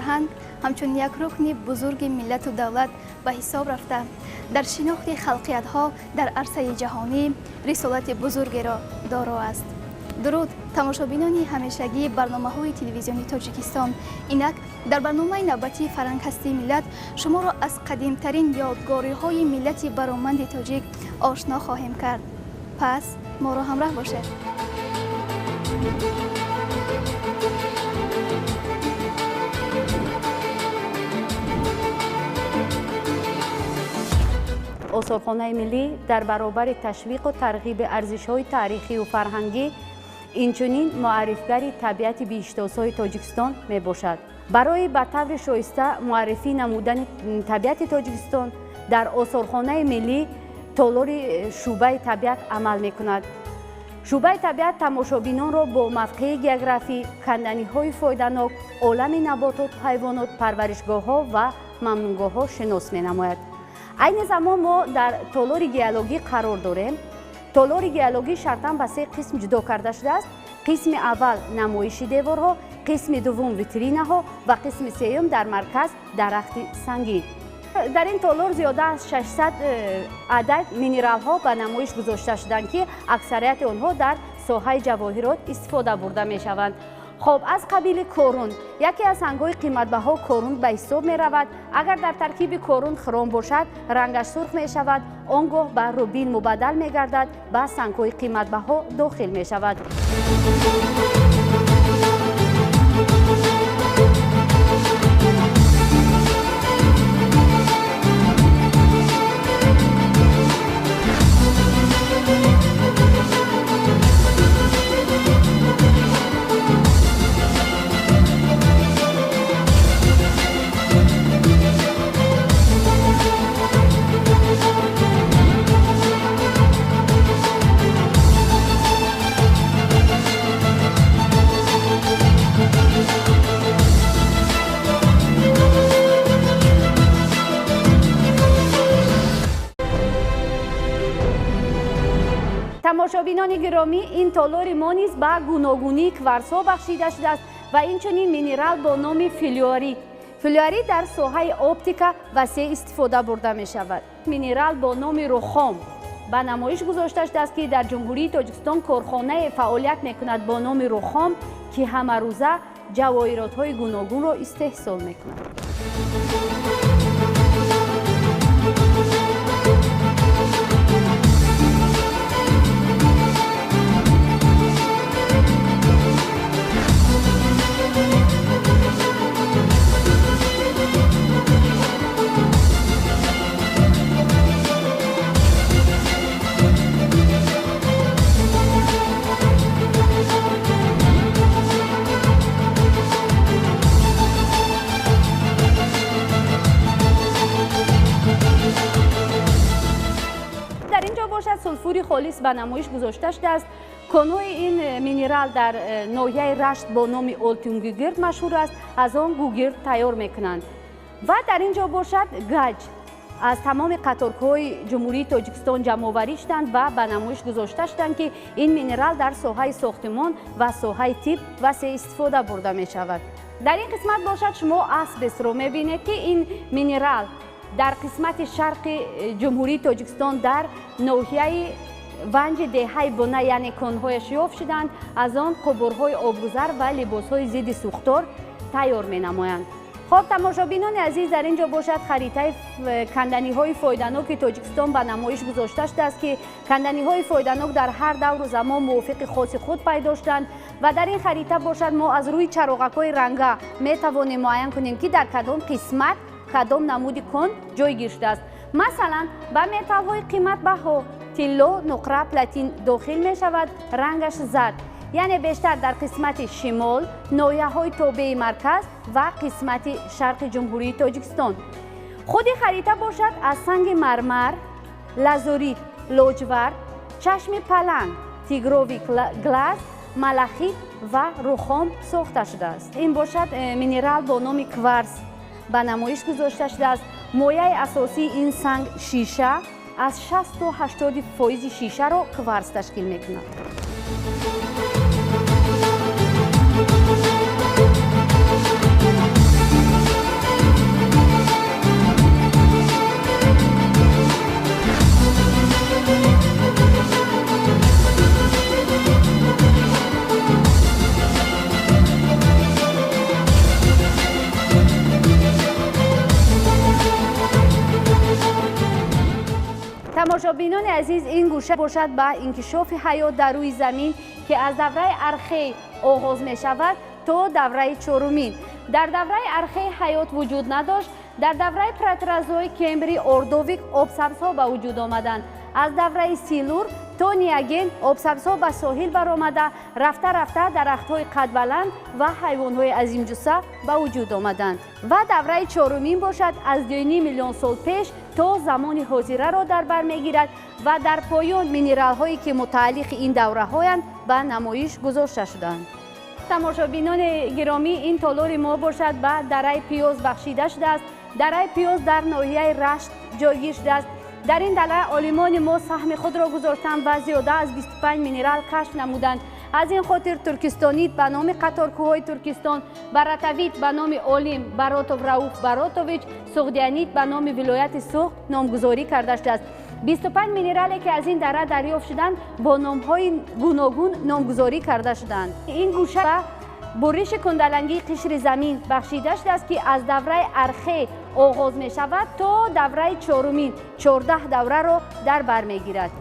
فرهنگ همچون یک رکن بزرگ ملت و دولت به حساب رفته در شناخت خلقیت‌ها در عرصه جهانی رسالت بزرگی را دارا است. درود تماشابینان همیشگی برنامه‌های تلویزیونی تاجیکستان. اینک در برنامه نوبتی فرهنگ هستی ملت شما را از قدیمترین یادگاری‌های ملت برومند تاجیک آشنا خواهیم کرد. پس ما را همراه باشید. آثارخانه ملی در برابر تشویق و ترغیب ارزش‌های تاریخی و فرهنگی اینچنین معرفی‌گر طبیعت بیشتاس‌های تاجیکستان میباشد. برای به طور شایسته معرفی نمودن طبیعت تاجیکستان در آثارخانه ملی تالار شعبه طبیعت عمل می‌کند. شعبه طبیعت تماشابینان را با موقع گیوگرافی، کندنی‌های فایده‌ناک، عالم نباتات، حیوانات، پرورشگاه‌ها و ممنونگاه‌ها شناس می‌نماید. این زمان ما در تالار گیولوژی قرار داریم. تالار گیولوژی شرطاً به 3 قسم جدا کرده شده است. قسم اول نمایش دیوارها، قسم دوم ویترینه‌ها و قسم سوم در مرکز درخت سنگی. در این تالار زیاده از 600 عدد مینرال ها به نمایش گذاشته شدند که اکثریت آنها در ساحه جواهرات استفاده برده می شوند. خب از قبیل کورون، یکی از سنگ‌های قیمت‌بها کورون به حساب می رود. اگر در ترکیب کورون خرم باشد رنگش سرخ می شود، آنگاه به روبین مبدل می گردد، به سنگ‌های قیمت‌بها داخل می شود. تماشابینان گرامی، این تالار ما نیز به گوناگونی کوارتزها بخشیده شده است و اینچنین مینرال با نام فلوریت در ساحه اپتیکا وسیع استفاده برده می شود. مینرال با نام رخام به نمایش گذاشته شده است که در جمهوری تاجیکستان کارخانه فعالیت می کند با نام رخام که همه روزه جواهرات های گوناگون را استحصال می کند. سلفور خالص به نمایش گذاشته شده است. کانوی این مینرال در ناحیه رشت با نام آلتون گوگرد مشهور است. از آن گوگرد تیار میکنند و در اینجا باشد گچ از تمام قطارهای جمهوری تاجیکستان جمع آوری شدند و به نمایش گذاشته شدند که این مینرال در ساحه ساختمان و ساحه طب وسیع استفاده برده می شود. در این قسمت باشد شما اسبس را میبینید که این مینرال در قسمت شرق جمهوری تاجیکستان در ناحیه ونج دهه بونه یعنی کانهایش یافت شدند. از آن قبرهای آبگذر و لباسهای ضد سوختار تیار می نمایند. خب تماشابینان عزیز، در اینجا باشد خریطه کندنی های فایده‌ناک تاجیکستان به نمایش گذاشته شده است که کندنی های فایده‌ناک در هر دور و زمان موافق خاص خود پیدا شدند و در این خریطه باشد ما از روی چراغک های رنگه می توانیم معاین کنیم که در کدام قسمت کدام نمود کن جایگیر شده است. مثلا به متال های قیمت بها تیلو، نقره، پلاتین داخل می شود، رنگش زرد، یعنی بیشتر در قسمت شمال، ناحیه های تابع مرکز و قسمت شرق جمهوری تاجیکستان. خود خریطه باشد از سنگ مرمر، لازوریت، لاجورد، چشم پلنگ، تیگروی گلاس، ملخیت و رخام ساخته شده است. این باشد مینرال با نام کوارتز به نمایش گذاشته شده است. مایه اساسی این سنگ شیشه از 60 تا 80% شیشه را کوارتز تشکیل می‌کند. عزیز این گوشه باشد به انکشاف حیات در روی زمین که از دوره ارخه آغاز می شود تا دوره چهارمین. در دوره ارخه حیات وجود نداشت. در دوره پرترازویک کمبری اردویک آبسبزها به وجود آمدند. از دوره سیلور تا نیاگین آبسبزها به ساحل برآمده رفته رفته درخت‌های قد بلند و حیوان‌های عظیم جثه به وجود آمدند و دوره چهارمین باشد از 2.5 میلیون سال پیش تا زمان حاضره را در بر میگیرد و در پایان مینرال هایی که متعلق این دوره هایند به نمایش گذاشته شدند. تماشابینان گرامی، این تالار ما باشد به دره پیاز بخشیده شده است. دره پیاز در ناحیه رشت جایگیر شده است. در این دره عالمان ما سهم خود را گذاشتند و زیاده از 25 مینرال کشف نمودند. از این خاطر ترکستانیت به نام قطارکوهای ترکستان، براتویت به نام عالم براتوف رؤوف براتوویچ، سوغدیانیت به نام ولایت سوغد نامگذاری کرده شده است. 25 مینرالی که از این دره دریافت شدند با نام‌های گوناگون نامگذاری کرده شدند. این گوشه بریش کندلنگی قشر زمین بخشیده شده است که از دوره ارخه آغاز می شود تا دوره چهارمین 14 دوره را در بر می گیرد.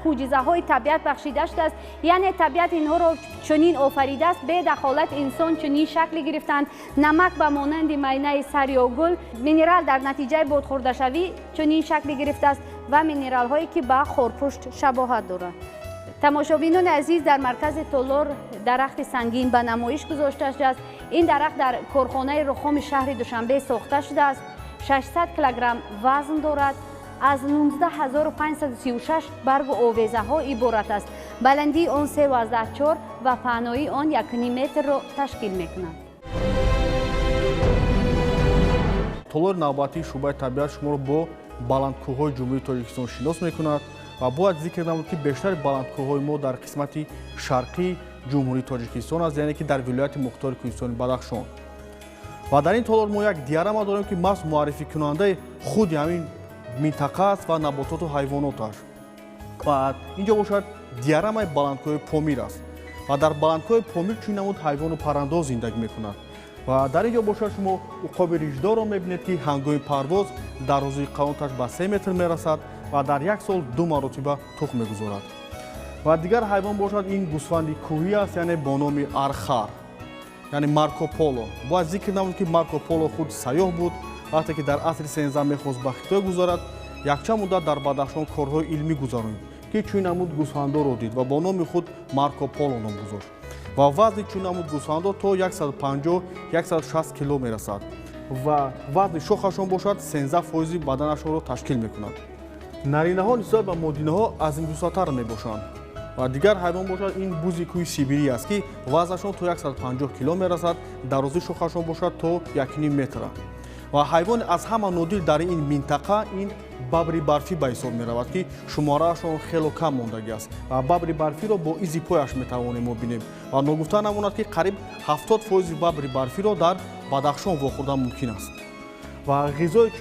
معجزه های طبیعت بخشیده شده است. یعنی طبیعت اینها را چنین آفریده است به دخالت انسان چنین شکل گرفتند. نمک به مانند مینه سر یا گل، مینرال در نتیجه بادخورده شوی چنین شکل گرفته است و مینرال هایی که به خارپشت شباهت دارند. تماشابینان عزیز، در مرکز تالار درخت سنگین به نمایش گذاشته شده است. این درخت در کارخانه رخام شهر دوشنبه ساخته شده است. 600 کیلوگرم وزن دارد. از 19536 برگ و آویزه ها عبارت است. بلندی آن 3.4 و پهنایی آن 1.5 متر را تشکیل می کند. تالار نوبتی شعبه طبیعت شما را با بلندکوه‌های جمهوری تاجیکستان شناس می کند و باید ذکر نمود که بیشتر بلندکوه‌های ما در قسمت شرقی جمهوری تاجیکستان است، یعنی که در ولایت مختار کوهستان بدخشان. و در این تالار ما یک دیارم داریم که محض معرفی کننده خود همین منطقه است و نباتات و حیواناتش. و اینجا باشد دیارم بلندکوه پامیر است و در بلندکوه پامیر چون نمود حیوان و پرنده زندگی میکنند. و در اینجا باشد شما عقاب ریشدار را میبینید که هنگام پرواز درازی قامتش به 3 متر میرسد و در یک سال 2 مرتبه تخم میگذارد. و دیگر حیوان باشد این گوسفند کوهی است، یعنی با نام ارخر، یعنی مارکوپولو. باید ذکر نمود که مارکوپولو خود سیاح بود. وقتی که در عصر 13 میخواست به خطای گذارد، یکچند مدت در بدخشان کارهای علمی گذراند که چون نمود گوسفندا را دید و با نام خود مارکوپولو نام گذاشت. و وزن چون نمود گوسفندا تا 150-160 کیلو میرسد و وزن شاخشان باشد 13% بدنشان را تشکیل میکند. نرینه ها نسبت به مادینه ها از این گوساتر میباشند. و دیگر حیوان باشد این بوزی کوی سیبری است که وزنشان تا 150 کیلو میرسد، درازی شاخشان باشد تا 1.5 متر. و حیوان از همه نادر در این منطقه این ببر برفی به حساب می رود که شماره‌شان خیلی کم ماندگی است و ببر برفی را با ایزی پایش می توانیم ما بینیم و نگفته نماند که قریب 70% ببر برفی را در بدخشان واخوردن ممکن است. و غذای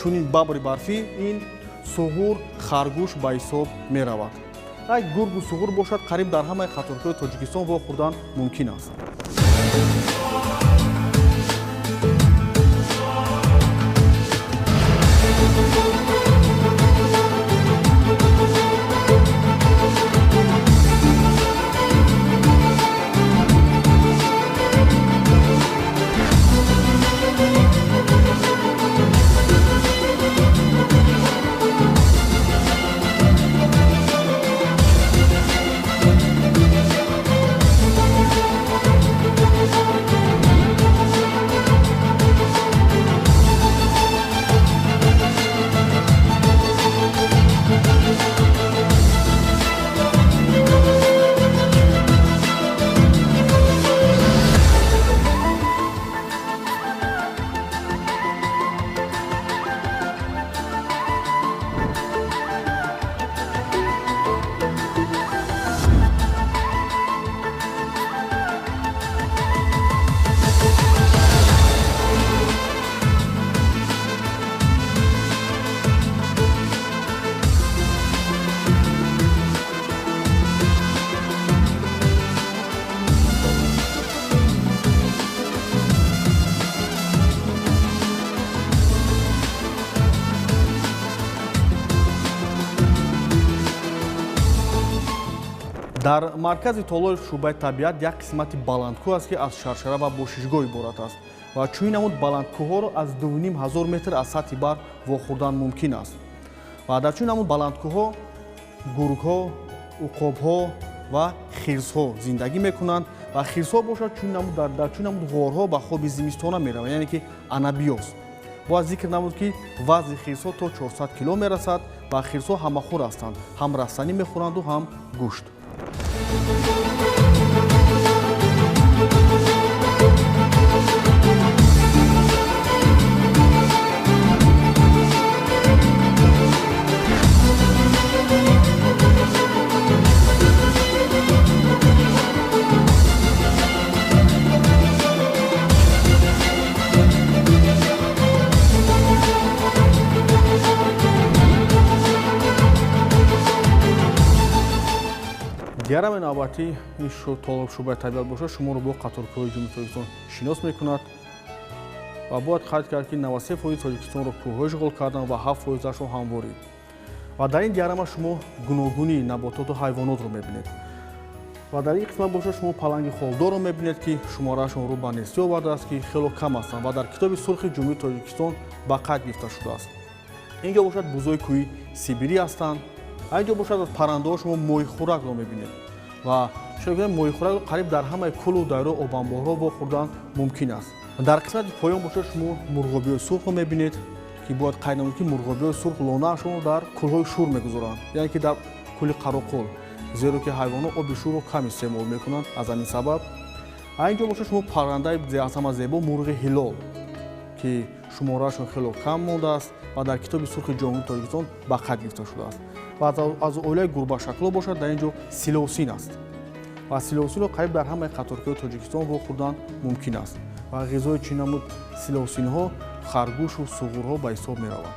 چنین ببر برفی این سوغور، خرگوش به حساب می رود. یک گرگ و سوغور باشد قریب در همه خطرهای تاجیکستان واخوردن ممکن است. дар маркази толори шӯъбаи табиат як қисмати баландкӯҳ аст ки аз шаршара ва бошишгоҳ иборат аст ва чунин намуд баландкӯҳҳоро аз 2500 метр аз сатҳи бар вохӯрдан мумкин аст. ва дар чунин намуд баландкӯҳҳо гургҳо, уқобҳо ва хирсҳо зиндагӣ мекунанд ва хирсҳо бошад дар чунин намуд ғорҳо ба хоби зимистона мераванд, яъне ки анабиёс. бояд зикр намуд ки вазни хирсҳо то 400 кило мерасад ва хирсҳо ҳамахӯр ҳастанд, ҳам растанӣ мехӯранду ҳам гӯшт. диарами навбатӣ ин толоб шӯъбаи табиат бошад шуморо бо қаторкӯҳои ҷумҳурии Тоҷикистон шинос мекунад ва бояд қайд кард ки 93% Тоҷикистонро кӯҳҳо ишғол карданд ва 7%-ашон ҳамворӣ. ва дар ин диарама шумо гуногуни набототу ҳайвонотро мебинед. ва дар ин қисмат бошад шумо паланги холдорро мебинед ки шумораашон рӯ ба нестӣ овардааст ки хело кам ҳастанд ва дар китоби сурхи ҷумҳурии Тоҷикистон ба қайд гирифта шудааст. инҷо бошад бузои кӯҳи сибирӣ ҳастанд. اینجا باشد از پرنده ها شما موی خوراک رو میبینید و شاید موی خوراک رو قریب در همه کل و دایره آبانبارها با خوردن ممکن است. در قسمت پایان باشد شما مرغابی سرخ رو میبینید که باید قید نمود که مرغابی سرخ لانه شما در کلهای شور میگذارند، یعنی که در کل قراقل، زیرا که حیوانات آب شور رو کم استعمال میکنند. از همین سبب اینجا باشد شما پرنده از همه زیبا مرغ هلال که شماره‌شون خیلی کم مونده است و در کتاب سرخ جمهوری تاجیکستان به قید گرفته شده است. و از اولای گربه شکل باشد در اینجا سیلوسین است و سیلوسین رو قریب در همه قطارهای تاجیکستان رو خوردن ممکن است و غذای چین نمود سیلوسین ها خرگوش و سوغورها به حساب می روند.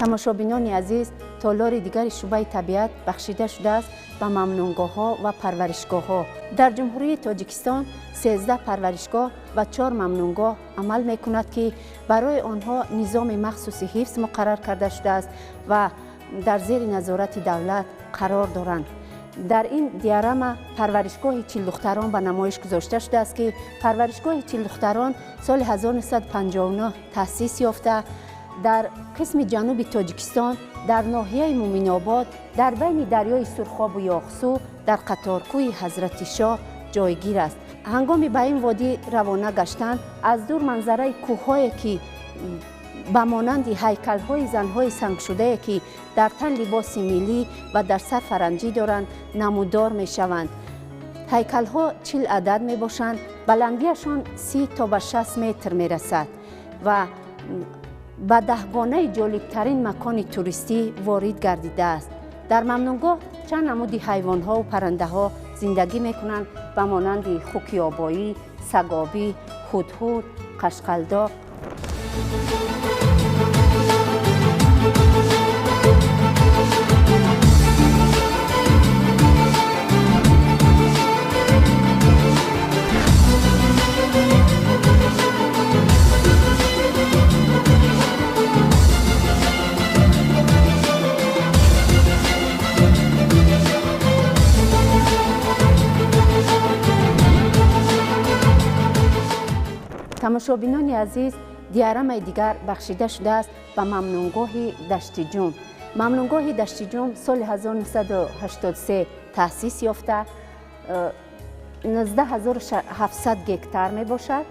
тамошобинони азиз, толори дигари шӯъбаи табиат бахшида шудааст ба мамнунгоҳҳо ва парваришгоҳҳо. дар ҷумҳурии Тоҷикистон 13 парваришгоҳ ва 4 мамнунгоҳ амал мекунад ки барои онҳо низоми махсуси ҳифз муқаррар карда шудааст ва дар зери назорати давлат қарор доранд. дар ин диарама парваришгоҳи чилдухтарон ба намоиш гузошта шудааст ки парваришгоҳи чилдухтарон соли 1959 таъсис ёфта дар қисми ҷануби Тоҷикистон дар ноҳияи Муминобод дар байни дарёи Сурхобу Ёғсу дар қаторкӯҳи Ҳазрати Шоҳ ҷойгир аст. ҳангоми ба ин водӣ равона гаштан аз дур манзараи кӯҳҳое ки ба монанди ҳайкалҳои занҳои сангшудае ки дар тан либоси миллӣ ва дар сар фаранҷӣ доранд намудор мешаванд. ҳайкалҳо 40 адад мебошанд, баландиашон 30 то ба 60 метр мерасад ва ба даҳгонаи ҷолибтарин макони туристӣ ворид гардидааст. дар мамнунгоҳ чанд намуди ҳайвонҳо ва паррандаҳо зиндагӣ мекунанд ба монанди хукиёбоӣ, сагобӣ, ҳудҳуд, қашқалдоқ. тамошобинони азиз, диарамаи дигар бахшида шудааст ба мамнунгоҳи Дашти Ҷум. мамнунгоҳи Дашти Ҷум соли 1983 таъсис ёфта 19700 гектар мебошад.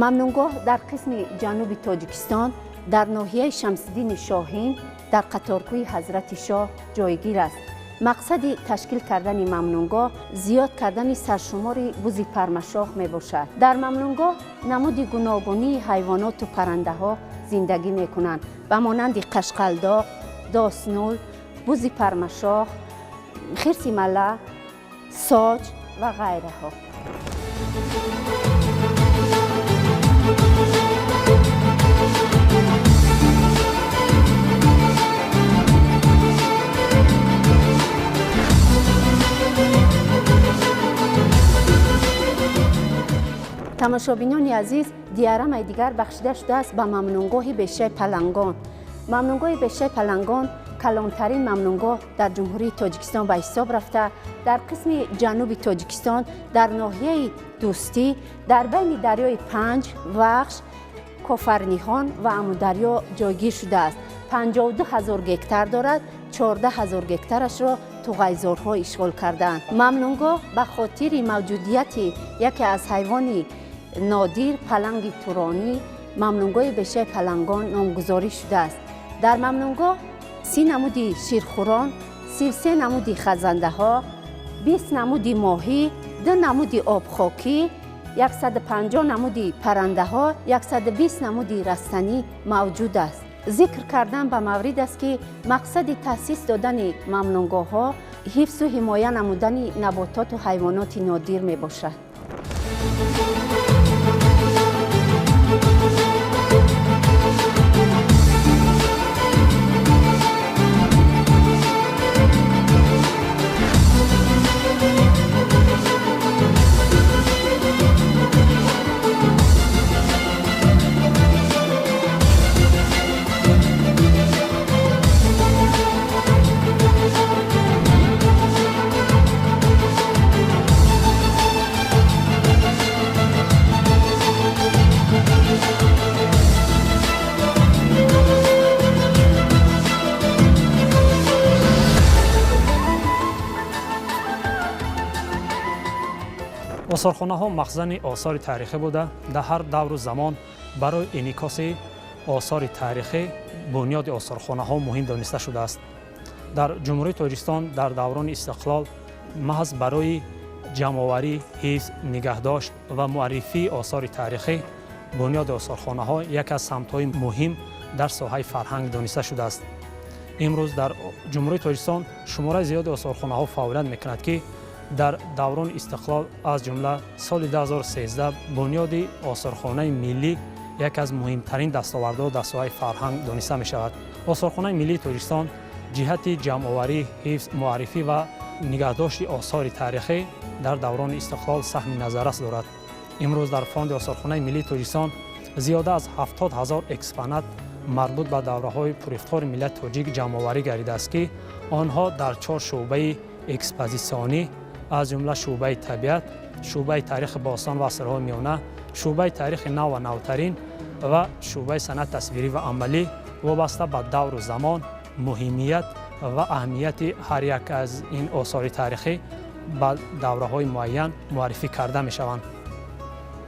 мамнунгоҳ дар қисми ҷануби Тоҷикистон дар ноҳияи Шамсиддини Шоҳин дар қаторкӯҳи Ҳазрати Шоҳ ҷойгир аст. مقصد تشکیل کردن ممنونگاه زیاد کردن سرشمار بز پرمشاخ می باشد. در ممنونگاه نمود گوناگونی حیوانات و پرنده ها زندگی می کنند و مانند قشقلداغ، داسنول، بز پرمشاخ، خرس ملح، ساج و غیره ها. تماشابینان عزیز، دیارم دیگر بخشیده شده است به ممنونگاه بیشه پلنگان. ممنونگاه بیشه پلنگان کلانترین ممنونگاه در جمهوری تاجیکستان به حساب رفته در قسم جنوب تاجیکستان در ناحیه دوستی در بین دریای پنج، وخش، کافرنیخان و امودریا جایگیر شده است. 52,000 گکتار دارد. 14,000 گکتارش را توغیزارها اشغال کردند. ممنونگاه به خاطر موجودیت یکی از حیوان نادر پلنگ تورانی ممنونگاه بیشه پلنگان نامگذاری شده است. در ممنونگاه 30 نمود شیرخوران، 33 نمود خزنده ها، 20 نمود ماهی، 2 نمود آبخاکی، 150 نمود پرنده ها، 120 نمود رستنی موجود است. ذکر کردن به مورد است که مقصد تأسیس دادن ممنونگاه ها حفظ و حمایت نمودن نباتات و حیوانات نادر می باشد. آثارخانه‌ها مخزن آثار تاریخی بوده. در هر دور و زمان برای انعکاس آثار تاریخی بنیاد آثارخانه‌ها مهم دانسته شده است. در جمهوری تاجیکستان در دوران استقلال محض برای جمع‌آوری، حفظ، نگهداشت و معرفی آثار تاریخی بنیاد آثارخانه‌ها یک از سمت‌های مهم در ساحه فرهنگ دانسته شده است. امروز در جمهوری تاجیکستان شمار زیاد آثارخانه‌ها فعالیت می‌کند که در دوران استقلال از جمله سال 2013 بنیاد آثارخانه ملی یک از مهمترین دستاوردها در ساحه فرهنگ دانسته می شود. آثارخانه ملی تاجیکستان جهت جمع‌آوری، حفظ، معرفی و نگهداشت آثار تاریخی در دوران استقلال سهم نظررس دارد. امروز در فاند آثارخانه ملی تاجیکستان زیاده از 70,000 اکسپونات مربوط به دوره‌های پرافتخار ملت تاجیک جمع‌آوری گردیده است که آنها در 4 شعبه اکسپوزیسیونی از جمله شعبه طبیعت، شعبه تاریخ باستان و عصرهای میانه، شعبه تاریخ نو و نوترین و شعبه صنعت تصویری و عملی وابسته به دور و زمان، مهمیت و اهمیت هر یک از این آثار تاریخی به دوره‌های معین معرفی کرده می شوند.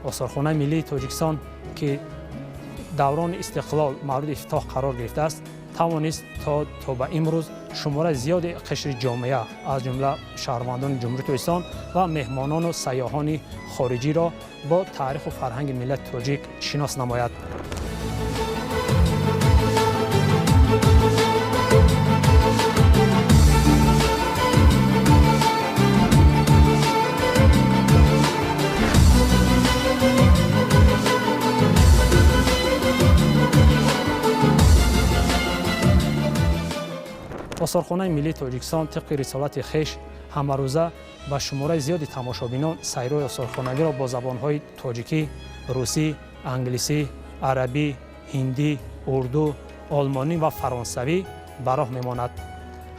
آثارخانه ملی تاجیکستان که دوران استقلال مورد افتتاح قرار گرفته است، توانست تا به امروز شمار زیاد قشر جامعه از جمله شهروندان جمهوری تاجیکستان و مهمانان و سیاحان خارجی را با تاریخ و فرهنگ ملت تاجیک شناس نماید. آثارخانه ملی تاجیکستان طبق رسالت خویش همروزه با شمار زیادی تماشابینان سیرهای آثارخانگی را با زبان‌های تاجیکی، روسی، انگلیسی، عربی، هندی، اردو، آلمانی و فرانسوی به راه می‌ماند.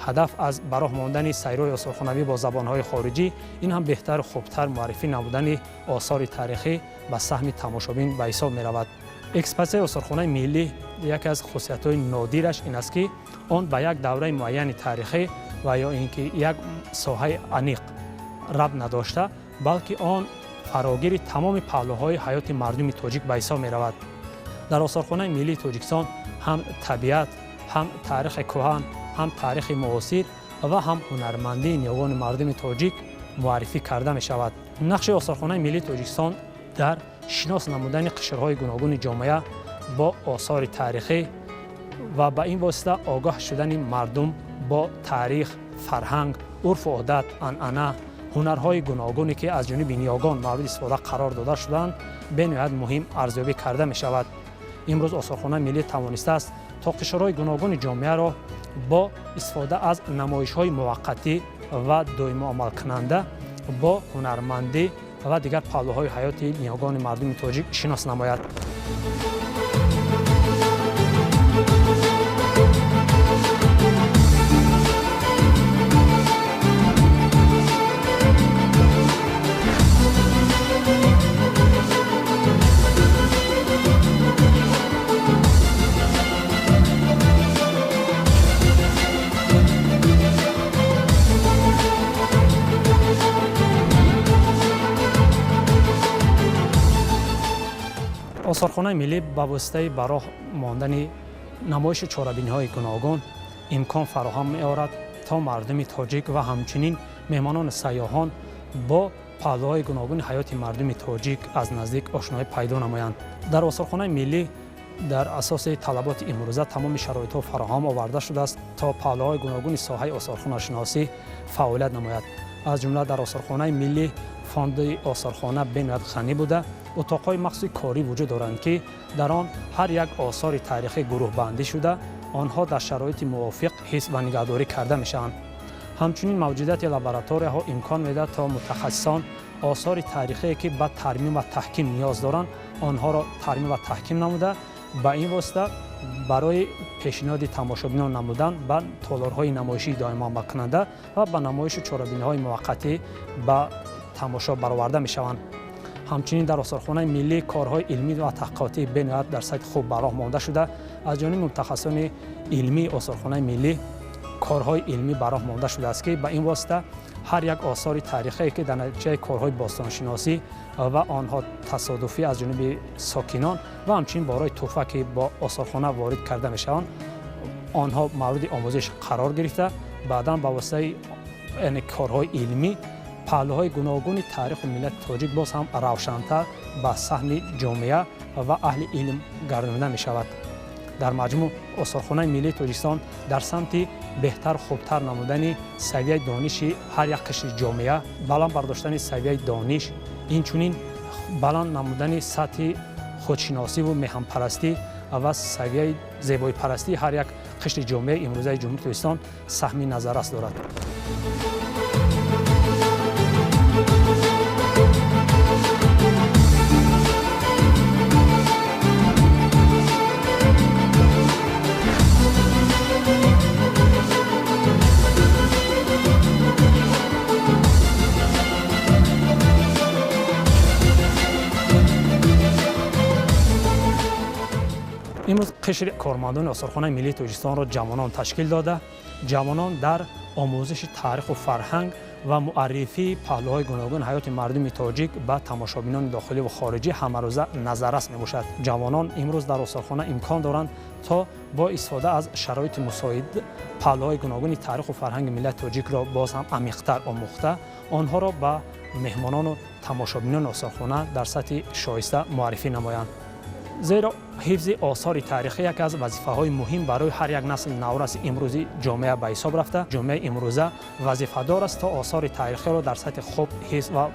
هدف از به راه ماندن سیرهای آثارخانگی با زبان‌های خارجی این هم بهتر و خوبتر معرفی نمودن آثار تاریخی به سهم تماشابین به حساب می‌رود. اکسپوزیسیون آثارخانه ملی یکی از خصوصیت‌های نادرش این است که آن به یک دوره معین تاریخی و یا اینکه یک ساحه عمیق ربط نداشته، بلکه آن فراگیر تمام پهلوهای حیات مردم تاجیک به حساب می‌رود. در آثارخانه ملی تاجیکستان هم طبیعت، هم تاریخ کهن، هم تاریخ معاصر و هم هنرمندی نیاگان مردم تاجیک معرفی کرده می شود. نقش آثارخانه ملی تاجیکستان در شناس نمودن قشرهای گوناگون جامعه با آثار تاریخی و به این واسطه آگاه شدن مردم با تاریخ، فرهنگ، عرف و عادت، عنعنه، هنرهای گوناگونی که از جانب نیاگان مورد استفاده قرار داده شدند به نهایت مهم ارزیابی کرده می شود. امروز آثارخانه ملی توانسته است تا قشرهای گوناگون جامعه را با استفاده از نمایش‌های موقتی و دائمی عمل کننده با هنرمندی و دیگر پهلوهای حیاتی نیاگان مردم تاجیک شناس نماید. آثارخانه ملی با واسطه برای ماندن نمایش چاره‌بینی‌های گوناگون امکان فراهم می‌آورد تا مردم تاجیک و همچنین مهمانان سیاحان با پهلوهای گوناگون حیات مردم تاجیک از نزدیک آشنایی پیدا نمایند. در آثارخانه ملی در اساس طلبات امروزه تمام شرایط‌ها فراهم آورده شده است تا پهلوهای گوناگون ساحه آثارخانه شناسی فعالیت نماید. از جمله در آثارخانه ملی فاند آثارخانه به نهایت غنی بوده. اتاق‌های مخصوص کاری وجود دارند که در آن هر یک آثار تاریخی گروه بندی شده آنها در شرایط موافق حفظ و نگهداری کرده میشوند. همچنین موجودیت لابراتوری‌ها امکان می‌دهد تا متخصصان آثار تاریخی که به ترمیم و تحکیم نیاز دارند آنها را ترمیم و تحکیم نموده با این واسطه برای پیشنهاد تماشابینان نمودن به تالارهای نمایشی دائمی عمل کننده و به نمایش چاره‌بینی‌های موقتی به تماشا برآورده می‌شوند. همچنین در آثارخانه ملی کارهای علمی و تحقیقاتی به نهایت در سطح خوب براه مانده شده از جانب متخصصان علمی آثارخانه ملی کارهای علمی براه مانده شده است که به این واسطه هر یک آثار تاریخی که در نتیجه کارهای باستانشناسی و آنها تصادفی از جانب ساکنان و همچنین برای تحفه که با آثارخانه وارد کرده میشوند آنها مورد آموزش قرار گرفته بعداً با واسطه کارهای علمی پهلوهای گوناگون تاریخ و ملت تاجیک باز هم روشن‌تر به صحن جامعه و اهل علم گردانده می شود. در مجموع آثارخانه ملی تاجیکستان در سمت بهتر خوبتر نمودن سویه دانش هر یک قشر جامعه، بلند برداشتن سویه دانش، اینچنین بلند نمودن سطح خودشناسی و مهم‌پرستی و سویه زیبایی پرستی هر یک قشر جامعه امروزه جمهوری تاجیکستان سهم نظر است دارد. امروز قشر کارمندان آثارخانه ملی تاجیکستان را جوانان تشکیل داده. جوانان در آموزش تاریخ و فرهنگ و معرفی پهلوهای گوناگون حیات مردم تاجیک به تماشابینان داخلی و خارجی همروزه نظررس میباشد. جوانان امروز در آثارخانه امکان دارند تا با استفاده از شرایط مساعد پهلوهای گوناگون تاریخ و فرهنگ ملت تاجیک را باز هم عمیق‌تر آموخته آنها را به مهمانان و تماشابینان آثارخانه در سطح شایسته معرفی نمایند. زیرا حفظ آثار تاریخی یک از وظیفه‌های مهم برای هر یک نسل نورس امروزی جامعه به حساب رفته. جامعه امروزه وظیفه‌دار است تا آثار تاریخی را در سطح خوب حفظ و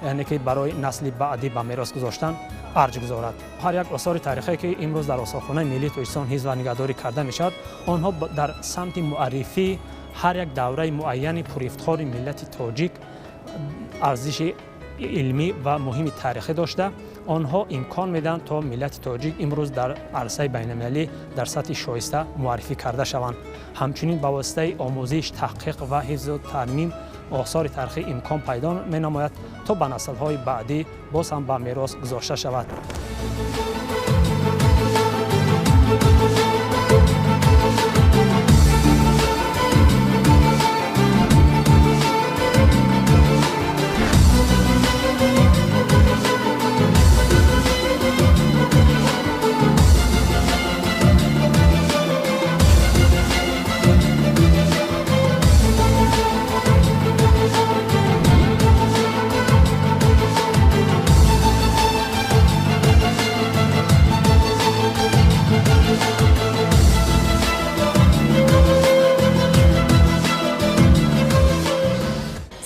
یعنی که برای نسل بعدی به میراث گذاشتن ارج گذارد. هر یک آثار تاریخی که امروز در آثارخانه ملی تاجیکستان حفظ و نگهداری کرده میشد آنها در سمت معرفی هر یک دوره معین پرافتخار ملت تاجیک ارزش علمی و مهم تاریخی داشته آنها امکان میدن تا ملت تاجیک امروز در عرصه بین‌المللی در سطح شایسته معرفی کرده شوند. همچنین با واسطه آموزش، تحقیق و حفظ و ترمیم آثار تاریخی امکان پیدا می نماید تا به نسل‌های بعدی باز هم به میراث گذاشته شود.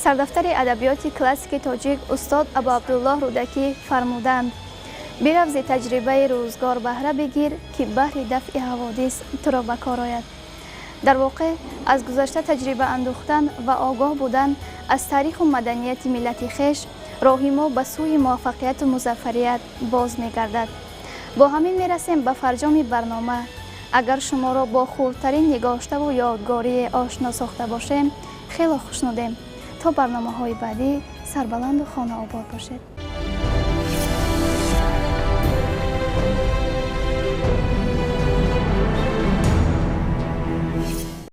سردفتر ادبیات کلاسیک تاجیک استاد ابا عبدالله رودکی فرمودند: برو ز تجربه روزگار بهره بگیر که بهر دفع حوادث تو را به کار آید. در واقع از گذشته تجربه اندوختن و آگاه بودن از تاریخ و مدنیت ملت خویش راهی ما به سوی موفقیت و مظفریت باز می‌گردد. با همین میرسیم به فرجام برنامه. اگر شما را با خوردترین نگاشته و یادگاری آشنا ساخته باشیم خیلی خوشنودیم. تا برنامه‌های بعدی سربلند و خانه آباد باشید.